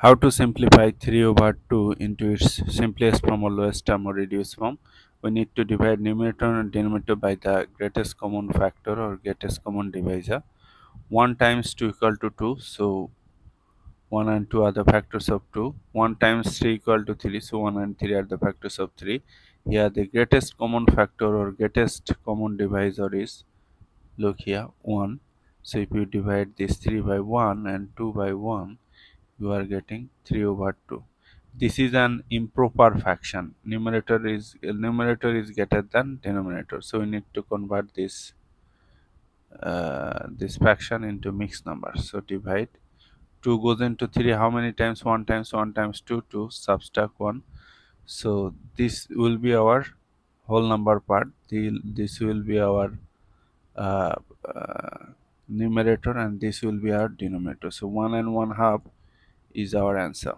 How to simplify 3 over 2 into its simplest form or lowest term or reduced form? We need to divide numerator and denominator by the greatest common factor or greatest common divisor. 1 times 2 equal to 2, so 1 and 2 are the factors of 2. 1 times 3 equal to 3, so 1 and 3 are the factors of 3. Here the greatest common factor or greatest common divisor is, look here, 1. So if you divide this 3 by 1 and 2 by 1, you are getting 3 over 2. This is an improper fraction. Numerator is greater than denominator, so we need to convert this fraction into mixed number. So divide. 2 goes into 3 how many times? 1 times 1 times 2, 2, subtract 1. So this will be our whole number part. This will be our uh, uh, numerator, and this will be our denominator. So 1 and 1 half is our answer.